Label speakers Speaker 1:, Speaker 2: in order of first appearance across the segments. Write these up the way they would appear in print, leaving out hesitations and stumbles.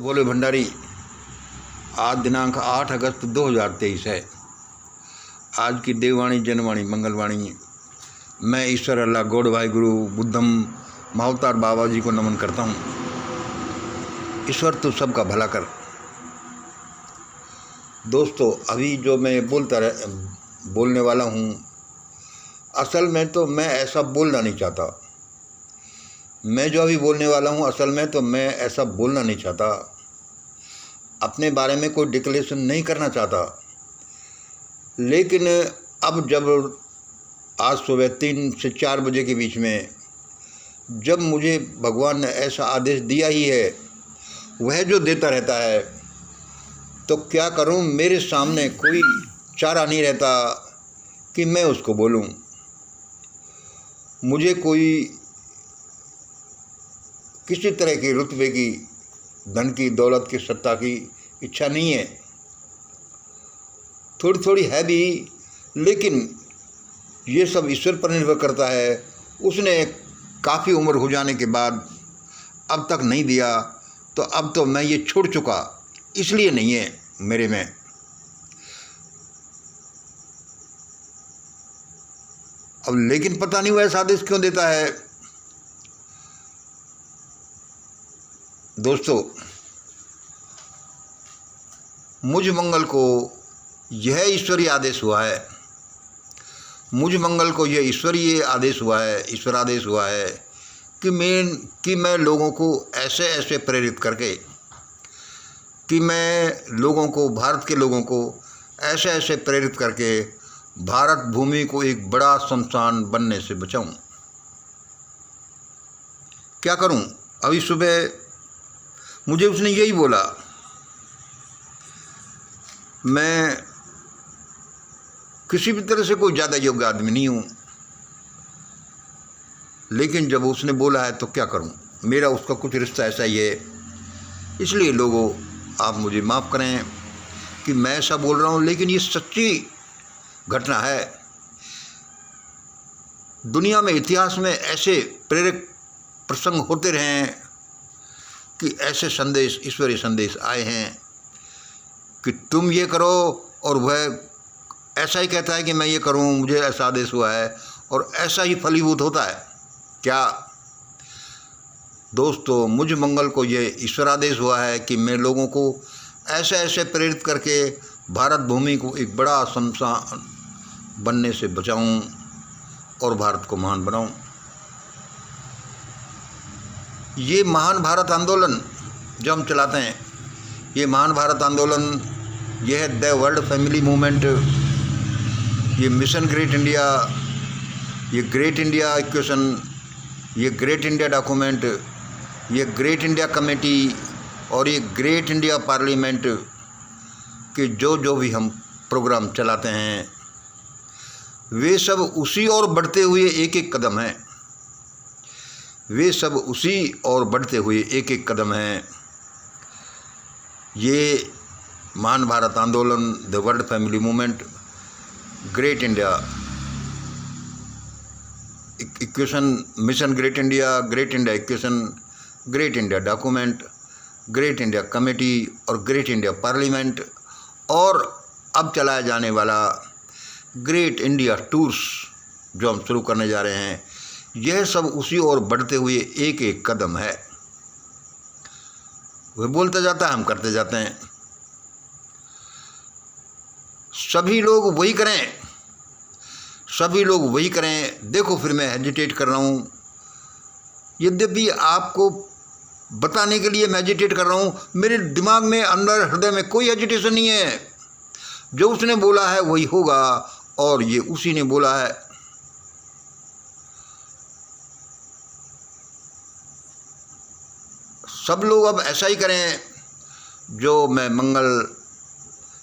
Speaker 1: बोले भंडारी, आज दिनांक 8 अगस्त 2023 है। आज की देववाणी, जनवाणी, मंगलवाणी मैं ईश्वर अल्लाह गौड़ भाई गुरु बुद्धम महावतार बाबा जी को नमन करता हूँ। ईश्वर तो सबका भला कर। दोस्तों, अभी जो मैं बोलने वाला हूँ, असल में तो मैं ऐसा बोलना नहीं चाहता। मैं जो अभी बोलने वाला हूँ, असल में तो मैं ऐसा बोलना नहीं चाहता। अपने बारे में कोई डिक्लेरेशन नहीं करना चाहता। लेकिन अब जब आज सुबह 3 से 4 बजे के बीच में जब मुझे भगवान ने ऐसा आदेश दिया ही है, वह जो देता रहता है, तो क्या करूं, मेरे सामने कोई चारा नहीं रहता कि मैं उसको बोलूं। मुझे कोई किसी तरह की रुतबे की, धन की, दौलत की, सत्ता की इच्छा नहीं है। थोड़ी थोड़ी है भी, लेकिन ये सब ईश्वर पर निर्भर करता है। उसने काफ़ी उम्र हो जाने के बाद अब तक नहीं दिया, तो अब तो मैं ये छोड़ चुका, इसलिए नहीं है मेरे में। अब लेकिन पता नहीं वो ऐसा आदेश क्यों देता है। दोस्तों, मुझ मंगल को यह ईश्वरीय आदेश हुआ है। मुझ मंगल को यह ईश्वरीय आदेश हुआ है, ईश्वर आदेश हुआ है कि मैं लोगों को ऐसे ऐसे प्रेरित करके, कि मैं लोगों को, भारत के लोगों को ऐसे ऐसे प्रेरित करके भारत भूमि को एक बड़ा शमशान बनने से बचाऊं। क्या करूं? अभी सुबह मुझे उसने यही बोला। मैं किसी भी तरह से कोई ज़्यादा योग्य आदमी नहीं हूँ, लेकिन जब उसने बोला है तो क्या करूँ। मेरा उसका कुछ रिश्ता ऐसा ही है। इसलिए लोगों, आप मुझे माफ़ करें कि मैं ऐसा बोल रहा हूँ, लेकिन ये सच्ची घटना है। दुनिया में, इतिहास में ऐसे प्रेरक प्रसंग होते रहे हैं कि ऐसे संदेश, ईश्वरीय संदेश आए हैं कि तुम ये करो, और वह ऐसा ही कहता है कि मैं ये करूं, मुझे ऐसा आदेश हुआ है, और ऐसा ही फलीभूत होता है। क्या दोस्तों, मुझ मंगल को ये ईश्वर आदेश हुआ है कि मैं लोगों को ऐसे ऐसे प्रेरित करके भारत भूमि को एक बड़ा शमशान बनने से बचाऊं और भारत को महान बनाऊं। ये महान भारत आंदोलन जो हम चलाते हैं, ये महान भारत आंदोलन, ये है द वर्ल्ड फैमिली मूवमेंट, ये मिशन ग्रेट इंडिया, ये ग्रेट इंडिया इक्वेशन, ये ग्रेट इंडिया डॉक्यूमेंट, ये ग्रेट इंडिया कमेटी और ये ग्रेट इंडिया पार्लियामेंट के जो भी हम प्रोग्राम चलाते हैं, वे सब उसी और बढ़ते हुए एक एक कदम हैं। वे सब उसी और बढ़ते हुए एक एक कदम हैं। ये महान भारत आंदोलन, the world family movement, great India equation, mission great India equation, great India document, great India committee और ग्रेट इंडिया पार्लियामेंट, और अब चलाया जाने वाला ग्रेट इंडिया टूर्स जो हम शुरू करने जा रहे हैं, यह सब उसी ओर बढ़ते हुए एक एक कदम है। वह बोलता जाता है, हम करते जाते हैं। सभी लोग वही करें, सभी लोग वही करें। देखो, फिर मैं हेजिटेट कर रहा हूँ। यद्यपि आपको बताने के लिए मैं हेजिटेट कर रहा हूँ, मेरे दिमाग में, अंदर, हृदय में कोई हेजिटेशन नहीं है। जो उसने बोला है वही होगा, और ये उसी ने बोला है। सब लोग अब ऐसा ही करें जो मैं मंगल,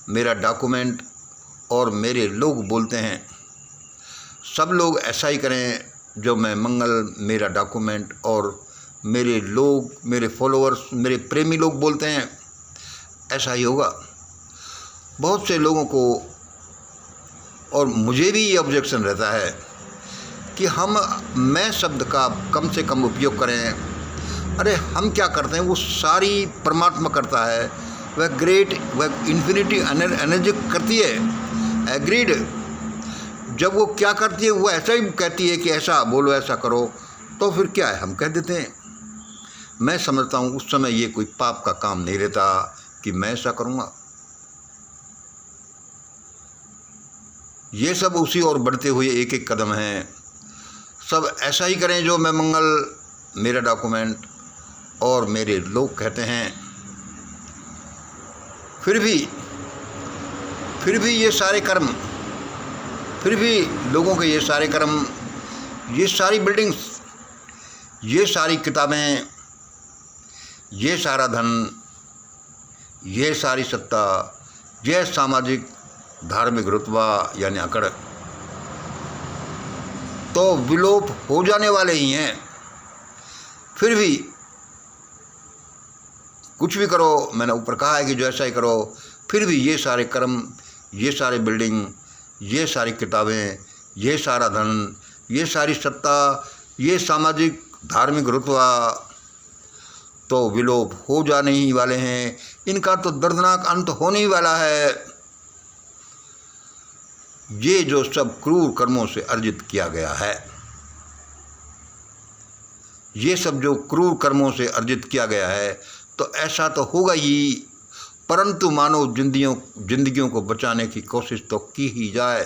Speaker 1: मेरा डॉक्यूमेंट और मेरे लोग बोलते हैं। सब लोग ऐसा ही करें जो मैं मंगल, मेरा डॉक्यूमेंट और मेरे लोग, मेरे फॉलोअर्स, मेरे प्रेमी लोग बोलते हैं। ऐसा ही होगा। बहुत से लोगों को, और मुझे भी ये ऑब्जेक्शन रहता है कि मैं शब्द का कम से कम उपयोग करें, अरे हम क्या करते हैं, वो सारी परमात्मा करता है। वह ग्रेट, वह इन्फिनिटी एनर्जी करती है। एग्रीड। जब वो क्या करती है, वो ऐसा ही कहती है कि ऐसा बोलो, ऐसा करो, तो फिर क्या है, हम कह देते हैं। मैं समझता हूँ उस समय ये कोई पाप का काम नहीं रहता कि मैं ऐसा करूँगा। ये सब उसी और बढ़ते हुए एक एक कदम हैं। सब ऐसा ही करें जो मैं मंगल, मेरा डॉक्यूमेंट और मेरे लोग कहते हैं। फिर भी ये सारे कर्म, फिर भी लोगों के ये सारे कर्म, ये सारी बिल्डिंग्स, ये सारी किताबें, ये सारा धन, ये सारी सत्ता, ये सामाजिक धार्मिक रुतबा यानी अकड़, तो विलोप हो जाने वाले ही हैं। फिर भी कुछ भी करो, मैंने ऊपर कहा है कि जो ऐसा ही करो, फिर भी ये सारे कर्म, ये सारे बिल्डिंग, ये सारी किताबें, ये सारा धन, ये सारी सत्ता, ये सामाजिक धार्मिक रुतबा तो विलोप हो जाने ही वाले हैं। इनका तो दर्दनाक अंत होने ही वाला है। ये जो सब क्रूर कर्मों से अर्जित किया गया है, ये सब जो क्रूर कर्मों से अर्जित किया गया है, तो ऐसा तो होगा ही, परंतु मानव जिंदगियों को बचाने की कोशिश तो की ही जाए।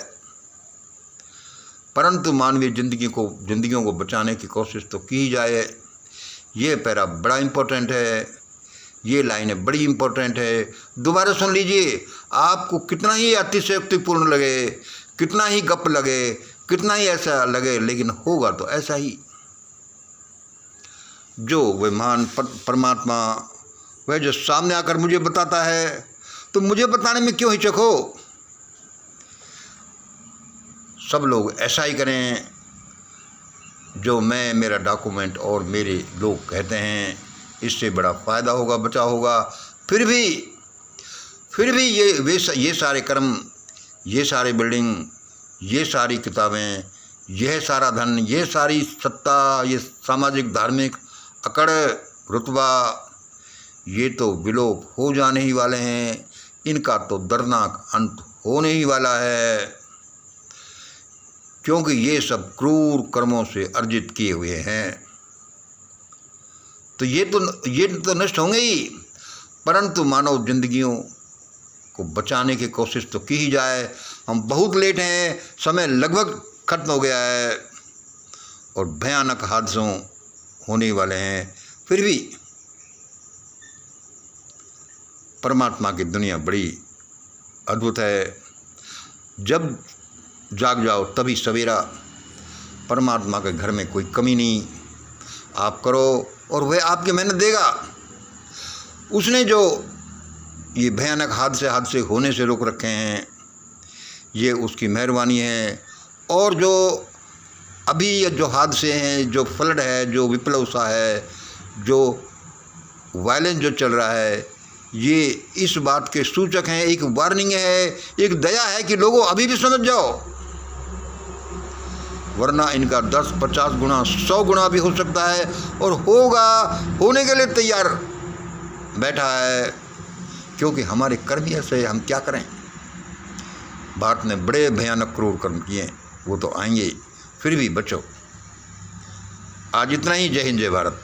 Speaker 1: परंतु मानवीय जिंदगियों को बचाने की कोशिश तो की ही जाए। ये पैरा बड़ा इम्पोर्टेंट है, ये लाइनें बड़ी इम्पोर्टेंट है। दोबारा सुन लीजिए। आपको कितना ही अतिशयोक्तिपूर्ण लगे, कितना ही गप लगे, कितना ही ऐसा लगे, लेकिन होगा तो ऐसा ही। जो वह महान परमात्मा, वह जो सामने आकर मुझे बताता है, तो मुझे बताने में क्यों हिचक हो। सब लोग ऐसा ही करें जो मैं, मेरा डॉक्यूमेंट और मेरे लोग कहते हैं। इससे बड़ा फ़ायदा होगा, बचाव होगा। फिर भी ये सारे कर्म, ये सारी बिल्डिंग, ये सारी किताबें, यह सारा धन, ये सारी सत्ता, ये सामाजिक धार्मिक अकड़ रुतबा, ये तो विलोप हो जाने ही वाले हैं। इनका तो दर्दनाक अंत होने ही वाला है, क्योंकि ये सब क्रूर कर्मों से अर्जित किए हुए हैं। तो ये तो नष्ट होंगे ही, परंतु मानव जिंदगियों को बचाने की कोशिश तो की ही जाए। हम बहुत लेट हैं, समय लगभग खत्म हो गया है और भयानक हादसों होने वाले हैं। फिर भी परमात्मा की दुनिया बड़ी अद्भुत है। जब जाग जाओ तभी सवेरा। परमात्मा के घर में कोई कमी नहीं। आप करो और वह आपकी मेहनत देगा। उसने जो ये भयानक हादसे होने से रोक रखे हैं, ये उसकी मेहरबानी है। और जो अभी ये जो हादसे हैं, जो फ्लड है, जो विप्लव सा है, जो वायलेंस जो चल रहा है, ये इस बात के सूचक हैं। एक वार्निंग है, एक दया है कि लोगों अभी भी समझ जाओ, वरना इनका 10, 50 गुना, 100 गुना भी हो सकता है और होगा, होने के लिए तैयार बैठा है। क्योंकि हमारे कर्म ही ऐसे, हम क्या करें। भारत ने बड़े भयानक क्रूर कर्म किए, वो तो आएंगे। फिर भी बचो। आज इतना ही। जय हिंद, जय भारत।